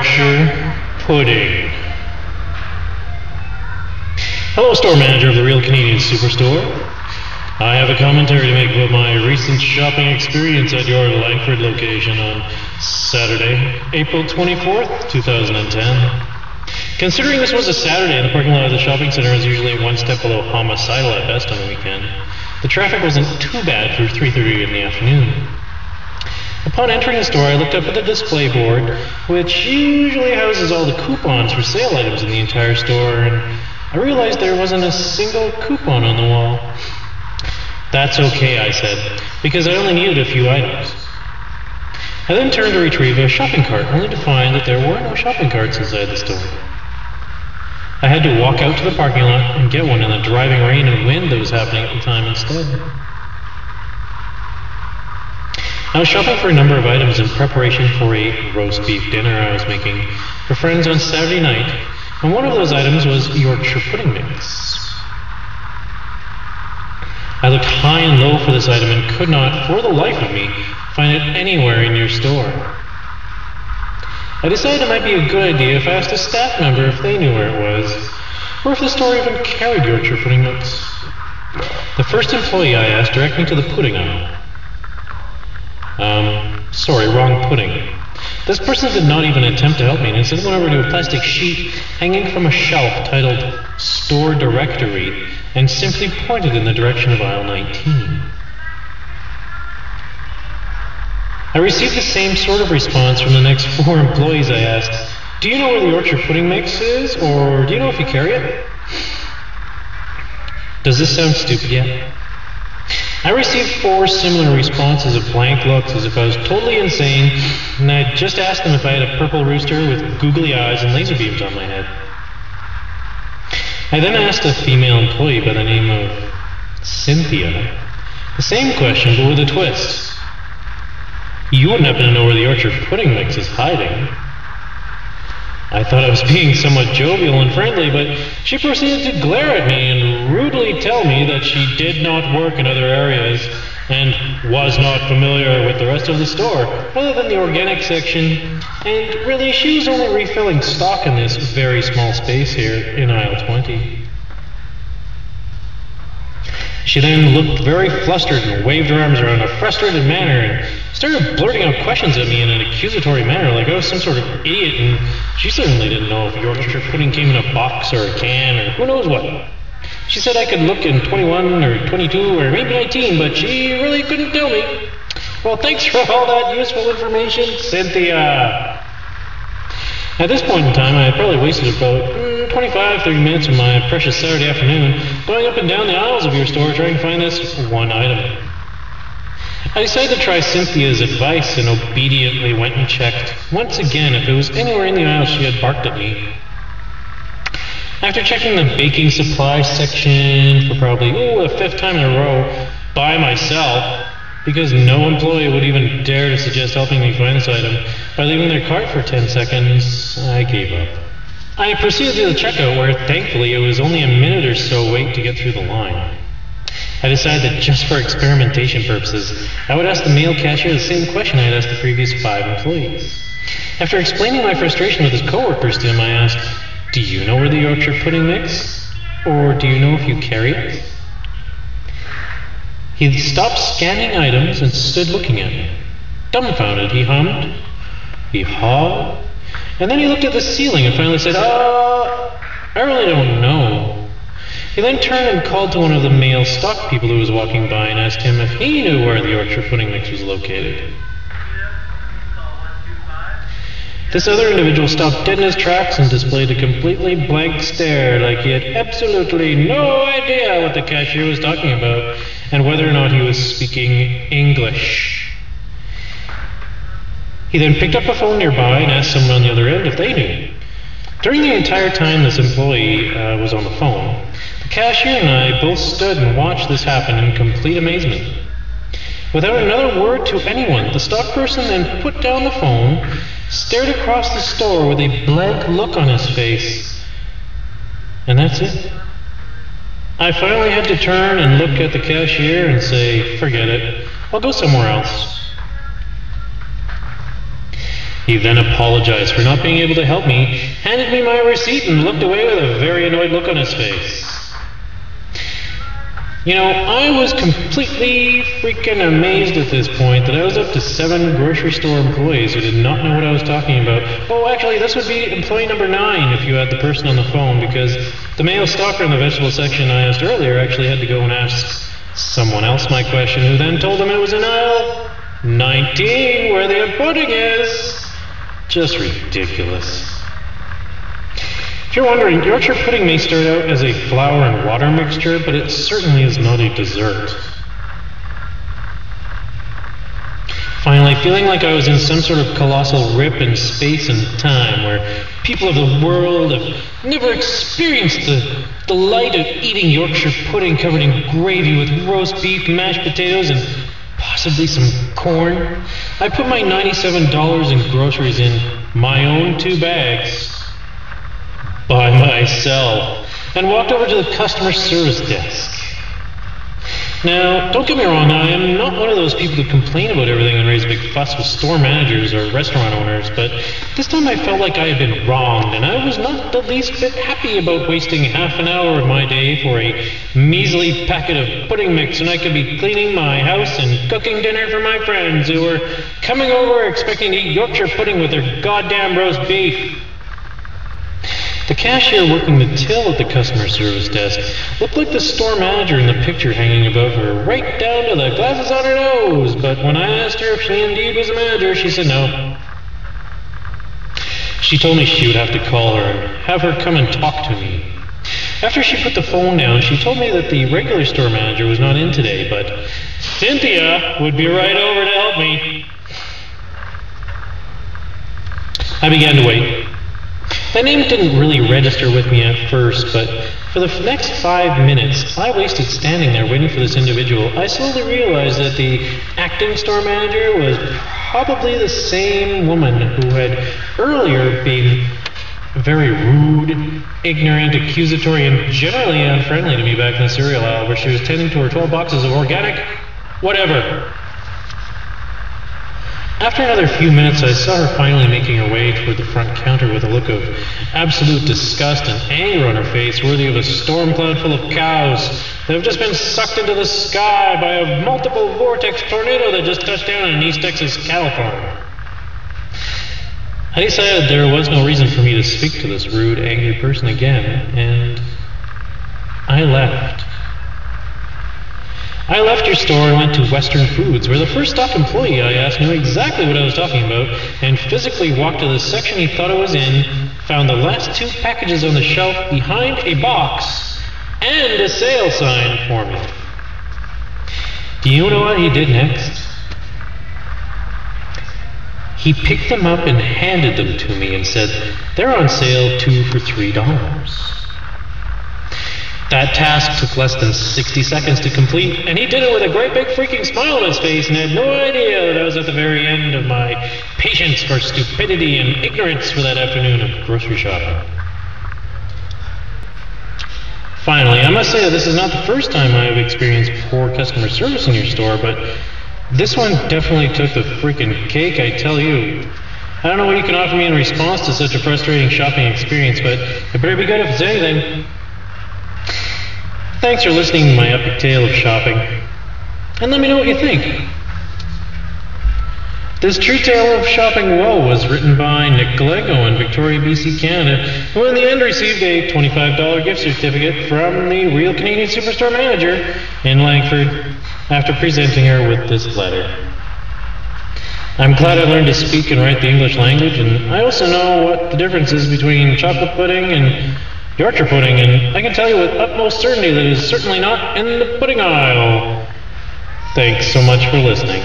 Yorkshire pudding. Hello, store manager of the Real Canadian Superstore. I have a commentary to make about my recent shopping experience at your Langford location on Saturday, April 24th, 2010. Considering this was a Saturday and the parking lot of the shopping center is usually one step below homicidal at best on the weekend, the traffic wasn't too bad for 3:30 in the afternoon. Upon entering the store, I looked up at the display board, which usually houses all the coupons for sale items in the entire store, and I realized there wasn't a single coupon on the wall. That's okay, I said, because I only needed a few items. I then turned to retrieve a shopping cart, only to find that there were no shopping carts inside the store. I had to walk out to the parking lot and get one in the driving rain and wind that was happening at the time instead. I was shopping for a number of items in preparation for a roast beef dinner I was making for friends on Saturday night, and one of those items was Yorkshire pudding mix. I looked high and low for this item and could not, for the life of me, find it anywhere in your store. I decided it might be a good idea if I asked a staff member if they knew where it was, or if the store even carried Yorkshire pudding mix. The first employee I asked directed me to the pudding aisle. Sorry, wrong pudding. This person did not even attempt to help me and instead went over to a plastic sheet hanging from a shelf titled Store Directory and simply pointed in the direction of aisle 19. I received the same sort of response from the next 4 employees I asked. Do you know where the Yorkshire pudding mix is, or do you know if you carry it? Does this sound stupid yet? I received 4 similar responses of blank looks as if I was totally insane, and I just asked them if I had a purple rooster with googly eyes and laser beams on my head. I then asked a female employee by the name of Cynthia the same question, but with a twist. You wouldn't happen to know where the Yorkshire pudding mix is hiding. I thought I was being somewhat jovial and friendly, but she proceeded to glare at me and rudely tell me that she did not work in other areas and was not familiar with the rest of the store, other than the organic section, and really she was only refilling stock in this very small space here in aisle 20. She then looked very flustered and waved her arms around in a frustrated manner and started blurting out questions at me in an accusatory manner like I was some sort of idiot, and she certainly didn't know if Yorkshire pudding came in a box or a can or who knows what. She said I could look in 21 or 22 or maybe 19, but she really couldn't tell me. Well, thanks for all that useful information, Cynthia. At this point in time, I had probably wasted about 25-30 minutes of my precious Saturday afternoon going up and down the aisles of your store trying to find this one item. I decided to try Cynthia's advice and obediently went and checked once again if it was anywhere in the aisle she had barked at me. After checking the baking supplies section for probably the 5th time in a row by myself, because no employee would even dare to suggest helping me find this item by leaving their cart for 10 seconds, I gave up. I proceeded to the checkout where thankfully it was only a minute or so wait to get through the line. I decided that just for experimentation purposes, I would ask the male cashier the same question I had asked the previous 5 employees. After explaining my frustration with his coworkers to him, I asked, do you know where the Yorkshire pudding mix? Or do you know if you carry it? He stopped scanning items and stood looking at me. Dumbfounded, he hummed, he hawed, and then he looked at the ceiling and finally said, I really don't know. He then turned and called to one of the male stock people who was walking by and asked him if he knew where the Yorkshire pudding mix was located. This other individual stopped dead in his tracks and displayed a completely blank stare like he had absolutely no idea what the cashier was talking about and whether or not he was speaking English. He then picked up a phone nearby and asked someone on the other end if they knew. During the entire time this employee was on the phone, the cashier and I both stood and watched this happen in complete amazement. Without another word to anyone, the stock person then put down the phone, stared across the store with a blank look on his face, and that's it. I finally had to turn and look at the cashier and say, forget it, I'll go somewhere else. He then apologized for not being able to help me, handed me my receipt, and looked away with a very annoyed look on his face. You know, I was completely freaking amazed at this point that I was up to 7 grocery store employees who did not know what I was talking about. Oh, actually, this would be employee number 9 if you had the person on the phone, because the male stalker in the vegetable section I asked earlier actually had to go and ask someone else my question, who then told him it was in aisle 19 where the pudding is. Just ridiculous. If you're wondering, Yorkshire pudding may start out as a flour and water mixture, but it certainly is not a dessert. Finally, feeling like I was in some sort of colossal rip in space and time, where people of the world have never experienced the delight of eating Yorkshire pudding covered in gravy with roast beef, mashed potatoes, and possibly some corn, I put my $97 in groceries in my own 2 bags by myself and walked over to the customer service desk. Now, don't get me wrong, I am not one of those people who complain about everything and raise a big fuss with store managers or restaurant owners, but this time I felt like I had been wronged, and I was not the least bit happy about wasting half an hour of my day for a measly packet of pudding mix when I could be cleaning my house and cooking dinner for my friends who were coming over expecting to eat Yorkshire pudding with their goddamn roast beef. The cashier working the till at the customer service desk looked like the store manager in the picture hanging above her, right down to the glasses on her nose, but when I asked her if she indeed was a manager, she said no. She told me she would have to call her and have her come and talk to me. After she put the phone down, she told me that the regular store manager was not in today, but Cynthia would be right over to help me. I began to wait. My name didn't really register with me at first, but for the next 5 minutes I wasted standing there waiting for this individual. I slowly realized that the acting store manager was probably the same woman who had earlier been very rude, ignorant, accusatory, and generally unfriendly to me back in the cereal aisle where she was tending to her 12 boxes of organic whatever. After another few minutes, I saw her finally making her way toward the front counter with a look of absolute disgust and anger on her face, worthy of a storm cloud full of cows that have just been sucked into the sky by a multiple vortex tornado that just touched down in East Texas, California. I decided there was no reason for me to speak to this rude, angry person again, and I left. I left your store and went to Western Foods, where the first stock employee I asked knew exactly what I was talking about, and physically walked to the section he thought I was in, found the last 2 packages on the shelf behind a box, and a sale sign for me. Do you know what he did next? He picked them up and handed them to me and said, "They're on sale 2 for $3. That task took less than 60 seconds to complete, and he did it with a great big freaking smile on his face and had no idea that I was at the very end of my patience for stupidity and ignorance for that afternoon of grocery shopping. Finally, I must say that this is not the first time I have experienced poor customer service in your store, but this one definitely took the freaking cake, I tell you. I don't know what you can offer me in response to such a frustrating shopping experience, but it better be good if it's anything. Thanks for listening to my epic tale of shopping, and let me know what you think. This true tale of shopping woe was written by Nick Gallego in Victoria, BC, Canada, who in the end received a $25 gift certificate from the real Canadian Superstore manager in Langford after presenting her with this letter. I'm glad I learned to speak and write the English language, and I also know what the difference is between chocolate pudding and Yorkshire pudding, and I can tell you with utmost certainty that it is certainly not in the pudding aisle. Thanks so much for listening.